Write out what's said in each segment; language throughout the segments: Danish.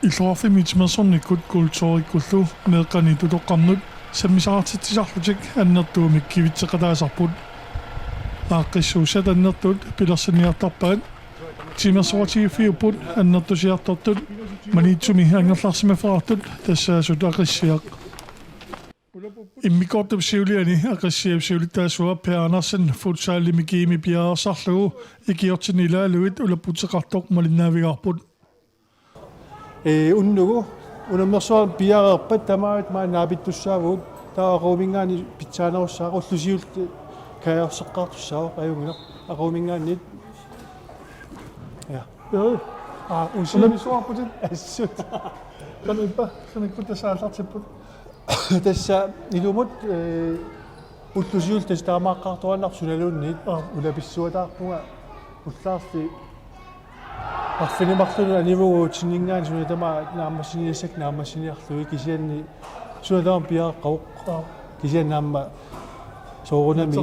иллуарфимитимерсорниккут культууриккуллу неэккани тутоққарнут саммисаартитсисарлутик аннертуумик кивитсеқалаасарпут ааққиссуусат аннертут пилерсиниартарпаат тимерсуатигиффиуппут аннертусиартортут манитсуми ангерларсимафераартут тассаасут ақиссиақ иммикортуп сиулиани ақиссиапсиулиттаасуа пеанерсен футсаалими киими пиаарсарлугу икиортинилаалуит улаппутеқартоқ малиннаавигарпут уннугу унаммерсуар пиаарерпат тамаат маа наапиттуссаавуут тааруумингаани питсаанеруссаақу уллусиулт каярсеққартуссаава аюнгина аруумингааннит я усимисуарпутит ассут каниппа саниккутасаалартиппут тасса илумут уллусиулт таамааққартуаннарсуналуунниит улаписсуатаарпунга уллаарти арфинемарлуна анивуу тиннингаани сунатама нааммасиниасак нааммасиниарлуи кисианни сунатаам пиааққауқ кисианнаамма соорунами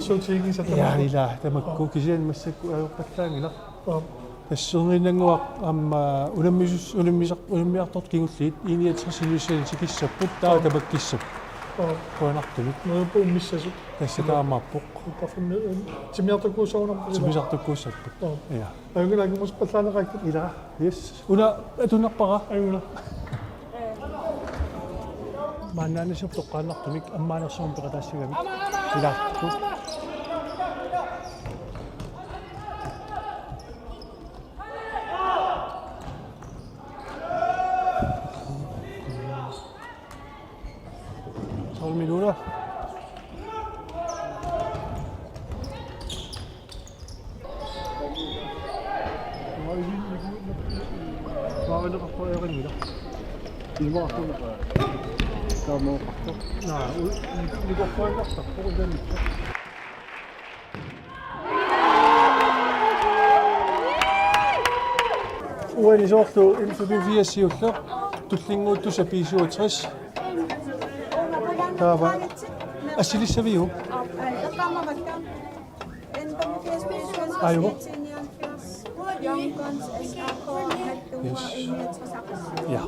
яалила тамакку кисиан массакку аюққаллаангила тассернинангуақ амма унаммисарторт кигуллиит иниатерсинуссани тикиссаппут таа табаккиссап коанартумик нуупу миссасу тассатаамааппоқ тимиартуккуусаунарпу тимисартуккуussapпут я аюнгилагумус паллаанеқаккут ила yes уна атунарпара аюнгила мааннаанасуп тоққааннартумик аммаанерсуум пеқатаассагамик илаарту minutter. Uani soortu illudu 84 tullinguuttusa 65 taava asilissavio aivo ja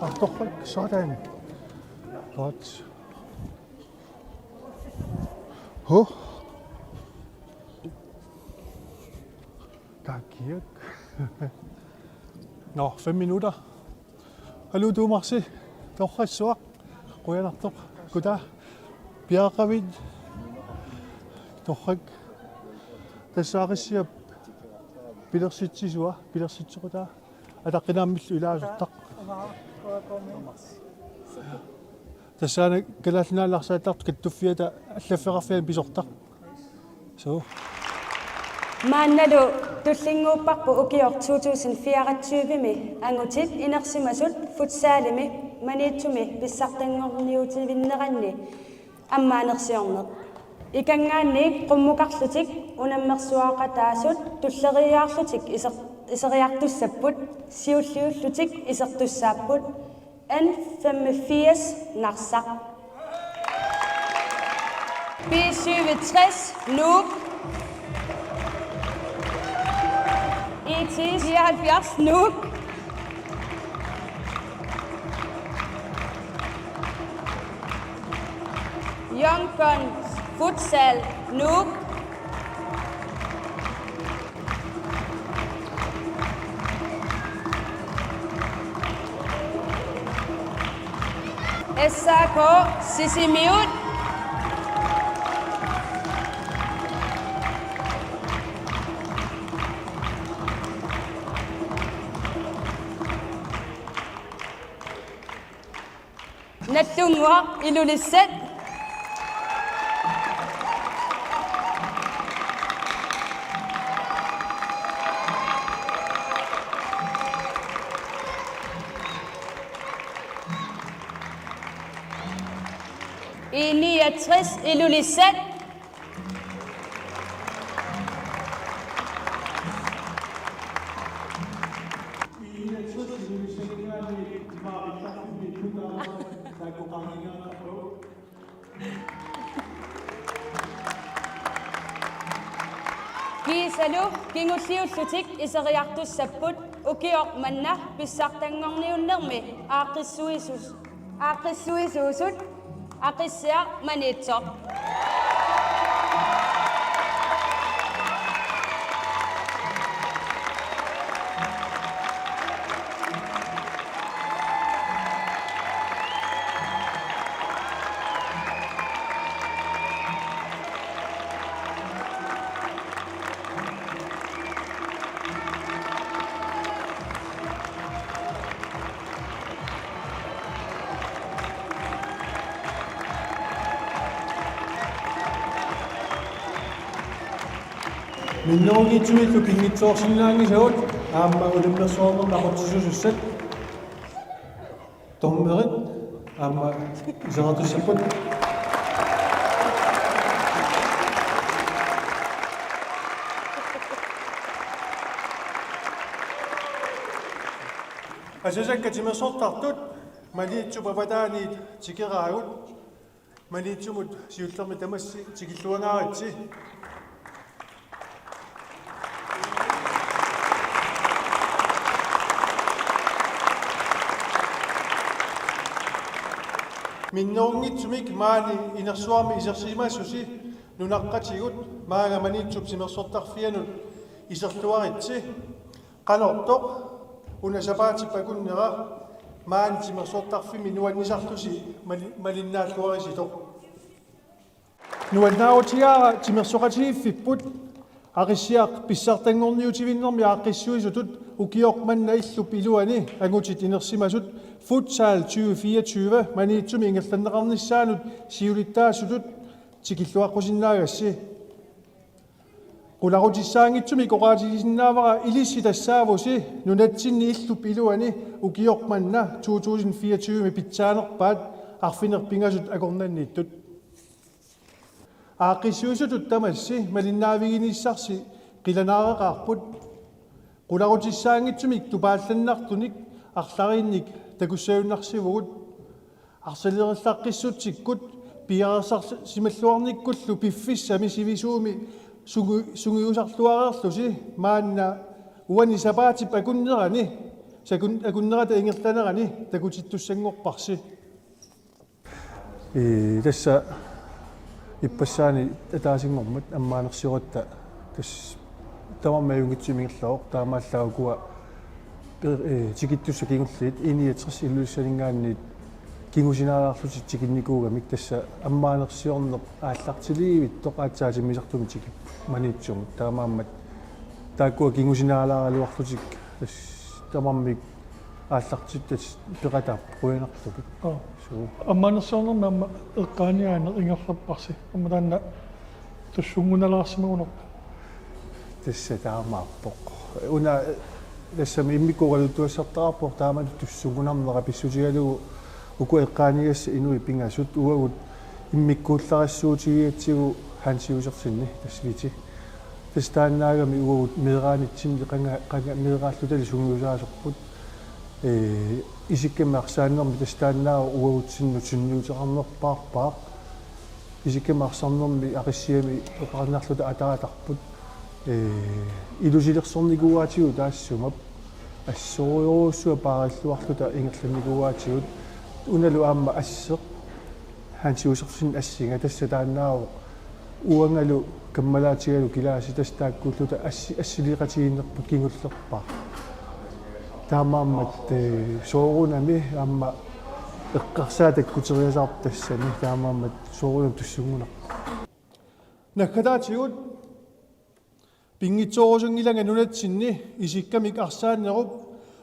artorpak sådan godt Takk. Nå, 5 minutter. Hallo du Marci. Torrassuaq quyanartoq kuta piaqavit torrak tassaaqissiap pilersitsisua pilersitsequta ataqqinaamillu ilaasortaq tassaana kalaallinaallarsaatart kattuffiata allafferarfian pisortaq so Maannalu tullinguupparpu ukior 2024 angutit inersimasut futsaalimi maniitsumi pissartangorniutivinneranni ammaanersiorneq ikangaanniik qummukarlutik unammersuaqataasut tulleriaarlutik iseriartussapput siulliullutik isertussaapput an 85 narsaq B67 Nuuk ET 74 Nuuk Young Guns Futsal Nuuk SAK Sisimiut Nattungua Ilulisset I69 Ilulisset Kiisalu kingulliullutik iseriartussapput ukiok manna pissartangorniunnermi aaqissuisuusut aqissia manitsoq Minnoongitsumillu pingitsoorsinnaangisavut aamma ulimmersuorner naqortisusussat tormerit aamma iseratussaput asasakka timersortartut maliitsupa pataaniit tikeraagut maliitsumut siullermi tamassi tikilluangaaritsi minnoongitsumik maani inersuarmi isersiimaassusi nunaqqatigut maagamaniitsup simersortarfianut iserluaritsi qanortoq unasapaatippakunnera maani simersortarfimi nuannisarlusi malinnaalluarisitoq nuannaawutigaara simersoqatigiffiput aqissiaq pissartangorniutivinnermi aaqqissuisutut ukiormanna illup iluani angutit inersimasut futsal 2024 maniitsumi ingerlanneqarnissaanut siulittaasutut tikilluaqqusinnaagassi qularutissaangitsumi qoqaatigisinnaavara ilissi tassaavusi nunatsinni illup iluani ukiormanna 2024 pitsaanerpaat arfinerpingasut akornanniittut aaqqissuisutut tamassi malinnaaviginissarsi qilanaareqaarput qularutissaangitsumik tupaallannartunik арлариинник такуссаюннарсивугут арсалериллаққиссутсиккут пиарсар сималлуарниккуллу пиффиссами сивисууми сунгиусарлуареерлуси маанна уани сапаатип акуннерани акуннерата ингерланерани такутиттуссангорпарси тасса иппассаани атаасингормат аммаанерсиорутта тас тамаммаюнгитсимингерлаоқ таамааллагукуа тикиттусса кингуллит иниатрис иллуссалингаанниит кингусинаалаарлути тикинникуугамик тасса аммаанерсиорнеқ ааллартиливит тоқаатсаатимисартуми тикип маниитсумут таамааммат тааккуа кингусинаалааралуарлутик тас тамаммик ааллартиттас пеқатаап руинерлупик суу аммаанерсуорнерми амма эққааниаанер ингерлаппарси амматаанна туссунгуналаарсимагунер тасса таамааппоқ уна тассами иммиккугалуттуассартараппор таамалу туссугунарнера писсутигалугу уку эққааниасса инуи пингасут уагут иммиккуулларассуутигиатсигу хансиусерсинни тассвити тастааннаагами уагут меераанитсинни қанга меерааллутали сунгиусаасерпут исиккэммаарсааннерми тастааннаа уагутсинну сунниутерарнерпаарпаа исиккэмаарсарнерми ақиссиами эқарнарлута атаатарпут илусилерсорникууаатигу таассумап ассориоруссуа паариллуарлута ингерланникууаатигут уналу аама ассеқ хансиусерсин ассинга тасса тааннааву уангалу каммалаатигалу килааси тастааккууллута ассилиқатигиннерпут кингуллерпаа таамааммат соорунами аама эққарсаатаккутериасаарп тассани таамааммат соорунам туссунгунарпа наккатаатигут пингитсоорусунгиланга нунатсинни исиккамик арсааннеруп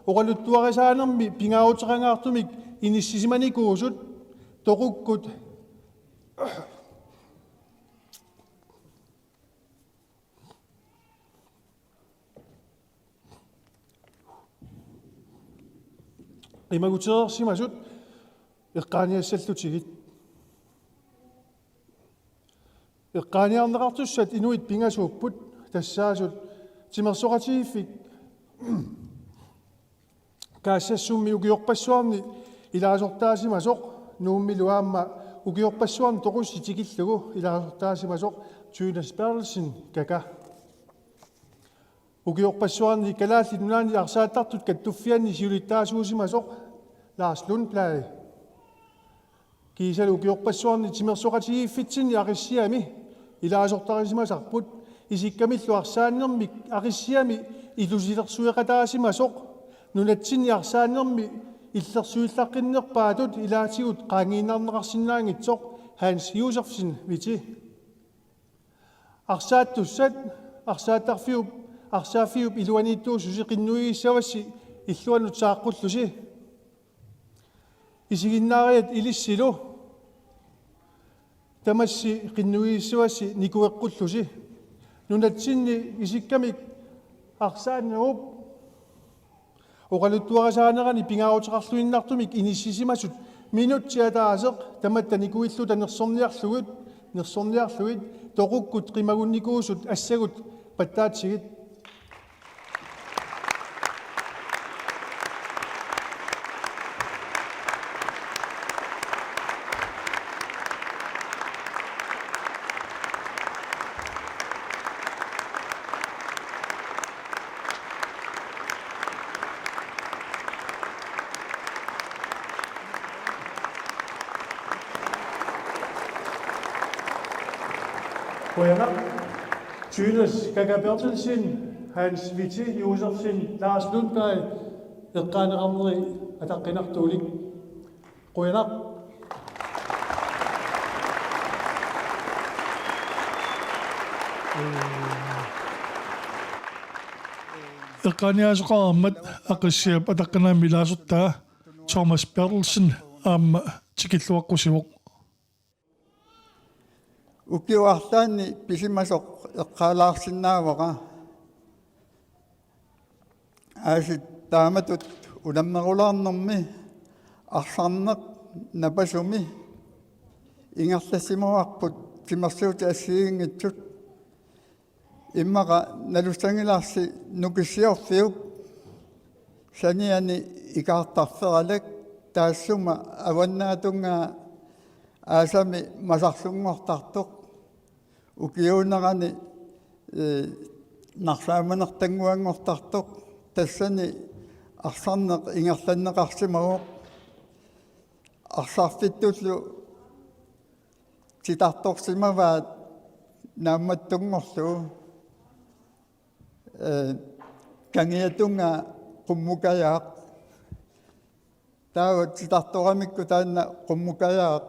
оқалуттуарисаанерми пингааутерангаартумик иниссисиманикуусут тоқуккут имагутерерсимасут эққааниассаллутигит эққааниарнеқартуссат инуит пингасууппут тассаасут тимерсоқатигиффик каассассумми угиорпассуарни илаасортаасимасоқ нууммилуаама угиорпассуарни тоқусси тикиллугу илаасортаасимасоқ Jonas Bertelsen кака ukiorpassuarni kalaallit nunaani arsaattartut kattuffianni siulittaasuusimasoq Lars Lundblad kiisal ukiorpassuarni timersoqatigiiffitsinni aqissiami ilaasortarisimasarput isikkamilluarsaannermik aqissiami ilusilersueqataasimasoq nunatsinni arsaannermi иллерсуиллаққиннерпаатут илаатигут qaangiinarneqarsinnaangitsoq Hans Josefsen viti арсааттуссат арсааффиуп илуанииттуусуси qinnuigiissavassi иллуанут сааққуллуси исигиннаариат илиссилу тамасси qinnuigiissavassi никуэққуллуси нунатсинни исиккамик арсааннеруп oqaluttuarasaanерани pingaarutеқарлуиннартумик иниссисимасут минутсиатаасеқ таматта никуиллута нерсорниарлугит тоқуккут қимагунникуусут ассагут паттаатсигит Qujanaq, Thynes Gaga Bertelsen, Hans Witte Josefsen, Lars Lundblad, eqqaaneqarneri ataqqinartuulik. Qujanaq. eqqaaniasoqarammat aqissiap ataqqinaami ilaasortaa Thomas Bertelsen aamma tikilluaqqusivoq ukiuartaanni pisimasoq eqqaalaarsinnaavaqa aasit taamatut ulammerularnermi arsarneq napasumi ingerlassimuarput timersuuti assiingitsut immaqa nalussangilaarsi nukissiorfiup saniani ikaartarferalak taassuma avannaatunga aasami masarsunngortartuq ukiunerani narsaamanertanguangortartuq tassani arsarneq ingerlanneqarsimaguq arsarfittullu titartorsimavaat naammattungorlu kangiatunga qummukayaaq taava titartoramikku taanna qummukayaaq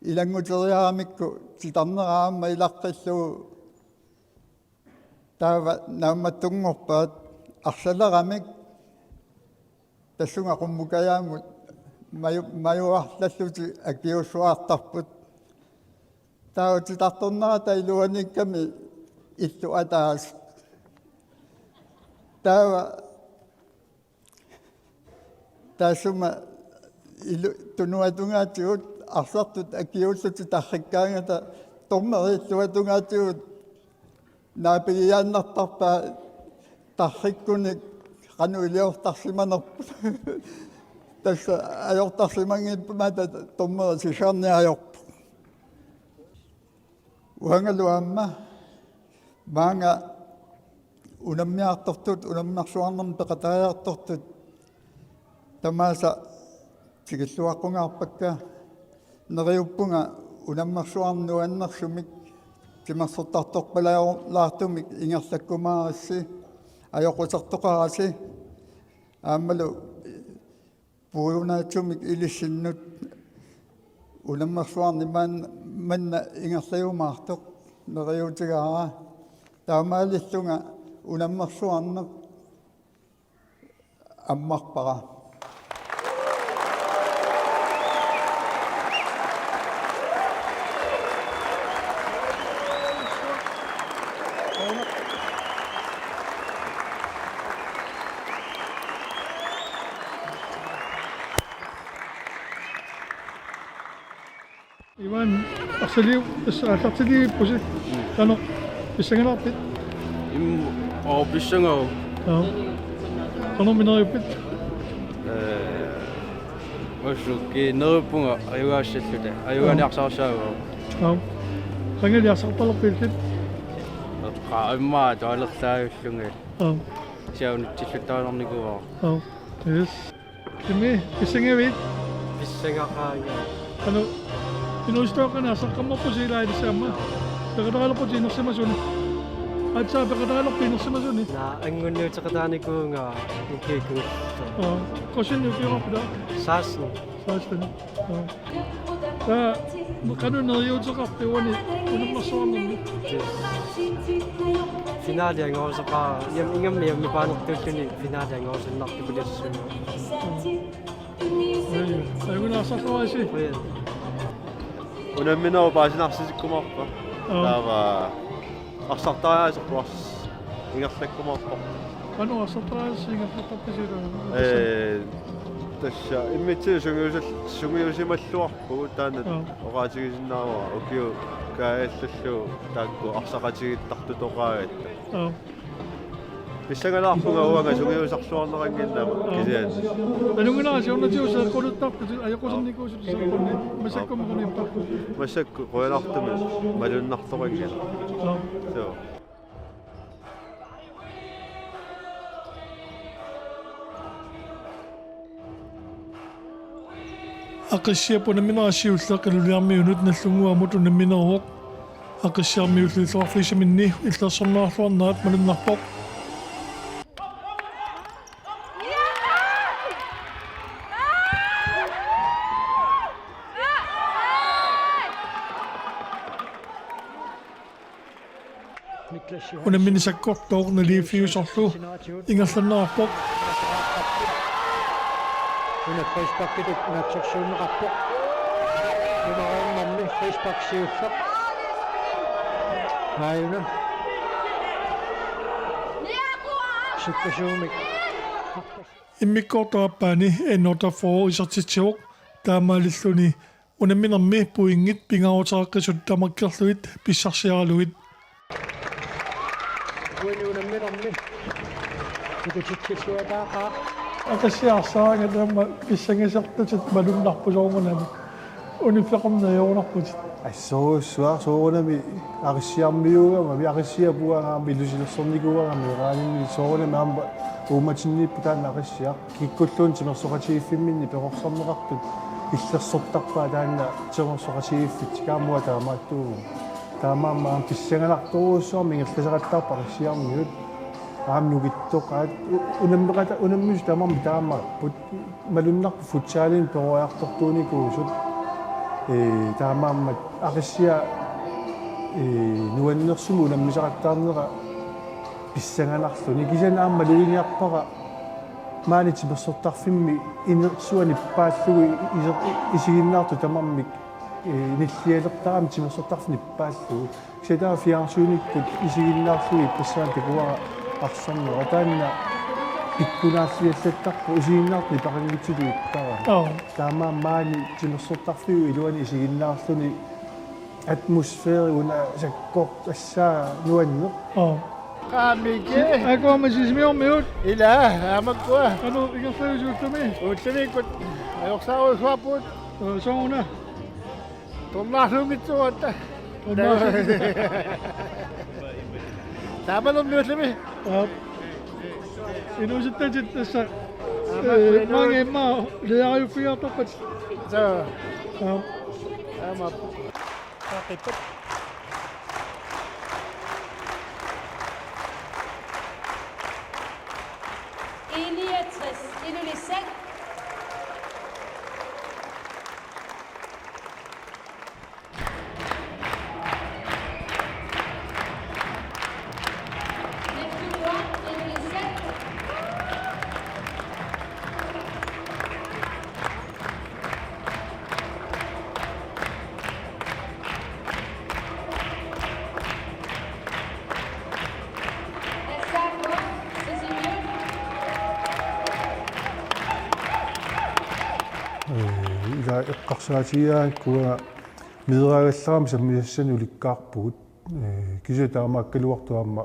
ilanguteriaramikku titarneraamma ilaqqillu taava naammattungorpaat arsalerramik tassunga qummukayaamut majuarlalluti akiussuartarput taava titartornerata iluanikkami illu ataas taava tassuma tunuatungaatigut arsartut akiulluti tarrikkaangata tormerilluatungaatigut naapigiaannartarpaa tarrikkunik qanu iliortarsimanerpu tassa ajortarsimangipmata tormeri sisarniajorpu uangaluamma maanga unammiartortut unammarsuarnerm peqataajartortut tamaasa tikilluaqqungaarpakka neriuppunga unammarsuarnuannersumik timersortartorpalaartumik ingerlakkumaarissi ajoqusertoqarasi aammalu puunaattumik ilissinnut unammarsuarni manna ingerlajumaartoq neriutigaara taamaalillunga unammarsuarneq ammarpara Ivan arsaliu asartili pusi tano pisanganarpit Pissangau. tano minaripit Osuki nerpunga ayugaassalluta ayugaaniarsaarsaagua. qangaliarsartalerpillit Imma toilersaayullungi. Siaunitsilluttaanarnikuaa. Yes. Kimi, isingevit. Pissangaqaaga. Pinustoka na sa kamapo sila ito sama. Pagkatalo po sinusimasun. At sa pagkatalo pinusimasun eh. Na angunniutaqataanikuunga ukiikuuttu. Kosin yung kira pa da. Saasni. Saastan. Kano na yun sa kape wani. Unang masuan mo. Finaalia ngoosaqa yam ingammi yammi paanertuulluni finaalia ngoosunnartukulissuunga. Ay ko nasa kawasi. Qoyan. Unamminaa paasinarsisikkumaarpa. Taava arsartariasertuars ingerlakkumaarpa. Ano sa tras ingat tapasira. Tassa immitsi sungiusimalluarpu taana oraatigisinnaava ukiu kaaallallu taakku arsaqatigittartutoqaaгаtta. Pissangalaarpunga uanga sungiusarsuarneranginnama kisian. Anong nga siya na siya sa kulutap ayoko sa niko sa kulni. Masakko mo kanay pa. Masakku qoyanartumi malunnartorangin. So Akasya po namin nakasiusa kaluliami unod na sunguwa mo ito namin nahok. Akasya mi ulit sa afisya minni ito sa nakasawan na at manunakpok. Unamin sa koktok na lifiyo sa su. Ingas na nakapok. Unappaispakkitut naatsorsuunneqarpoq. Unarunnarni facepaksiuffaq. Haayuna. Sukkasuumik. Immikkortoappaani ennota foo isartitsiuq taamaalilluni unaminarmi puingit pingautaraqqisut tamakkerluit pissarsiaraluit. Unamminarni. Ikutitsilluataaqa. Akasiarsaanga taama pissangisartutit malunnarpusoormunami unifiqam nayornarput. Soorunami aqsiarmiugama aqsiapuangaami ilusilersornikuangami raanimmi soorunami aamba uumatinniippu taanna aqsiaq kikkulluun timersoqatigiffimminni peqorsarneqartut illersortarpaa taanna timersoqatigiffit kaamua taamaattuugu taamaamma pissangalartoruussuarmi ingerlasaqattaarpa aqsiarmiut aamnugittoq unammis tamarmi taamapput malunnarpu futsaalin peroiartortuunikuusut taamaammat aqissia nuannersumu unammisaqattaarnera pissanganarluni kisan aamma luiniarpaqa maani timersortarfimmi inersuani paallugu isiginnaartu tamarmik nillialertaram timersortarfni paallugu kisataa fiarsuunikkut isiginnaarlui passaan tikuara arsornera taanna pikkunaalliallattarpu isiginnaartni paqangitsuluittara taamaammaani timersortarfiu iluani isiginnaarluni atmosfeeri una sakkoq assaa nuanneq Qaamike. Ako masismiormiut. Ila amakkua. Ano igasayusuuttami. Utlimikut. Ayoqsaaruisuaput. Soona. Tornaarlumitsuatta. Taamalormiutlimi. Inusittatit tässä mangemmaa leajuffiartorpat. So. Ama. Taqipat. Eliatres ilulissak. ila eqqarsaatiaa kuwa mideraagallaram sammiassani ulikkaarpugut kisa taamaakkaluartuamma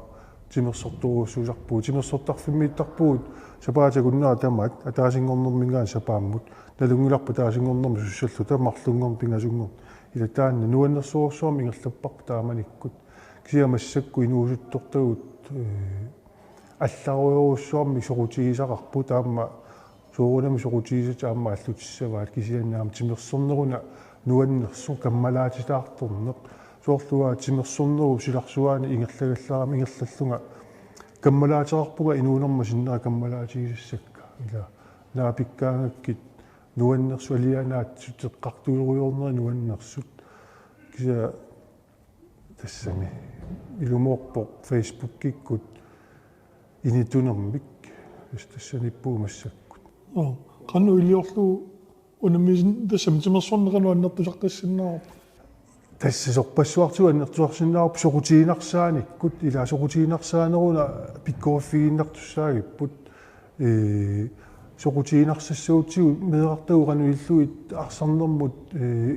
timersortoruussuusarpugut timersortarfimmiittarpugut sapaatakunnaa tamaat ataasingornermingaan sapaammut nalungilarpa taasingornermi sussallu tamarlungorm pingasungorm ila taanna nuannersuorsuarmi ingerlapparpu taamanikkut кисиамассакку инуусуттортагут алларуйоруссуарми сорутигисақарпу таама соорунами сорутигисат аама аллутиссаваат кисианнаама тимерсэрнеруна нуаннерсо каммалаатилаарторнеқ соорлуа тимерсэрнеру силарсуаани ингерлагаллаарами ингерллаллунга каммалаатерарпуга инуунерма синнера каммалаатигисассакка ила наапиккаангаккит нуаннерсу алианаатсут теққартуйоруйорнери нуаннерсут кися тассами илумоорпо фейсбуккиккут инитунермик тассаниппуумассаккут кану илиорлу унамисин тассам тимерсорнерану аннертусартассиннаарап тассасорпассуартуга аннертуарсиннаарп сокутиинарсааниккут ила сокутиинарсаанеруна пиккооффииннартуссаагиппут сокутиинарсассаутигу медеқартагурануиллуит арсарнэрмут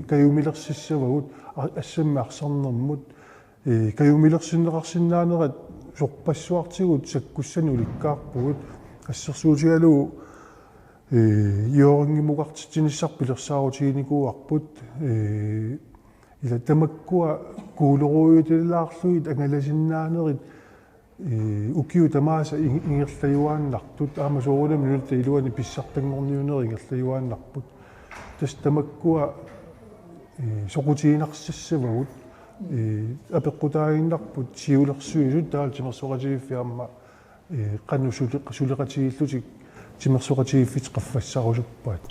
каюмилерсиссавагут ассамми арсарнэрмут каюмилерсиннеқарсинаанерат сорпассуартигут саккуссани уликкаарпугут ассерсуутигалу иорингимугартитиниссарпилерсаарутигиникууарпут ила тамаккуа куулеруйутилаарлуит ангаласиннаанерит укиу тамааса ингерлаюааннартут аама соорунами нулта илуани писсартангорниунери ингерлаюааннарпут тас тамаккуа сокутиинарсассавагут апеққутаагиннарпут сиулерсуисут таал тимерсоқатигиффиарма қанну сулеқатигиллутик тимерсоқатигиффит қаффассарусуппаат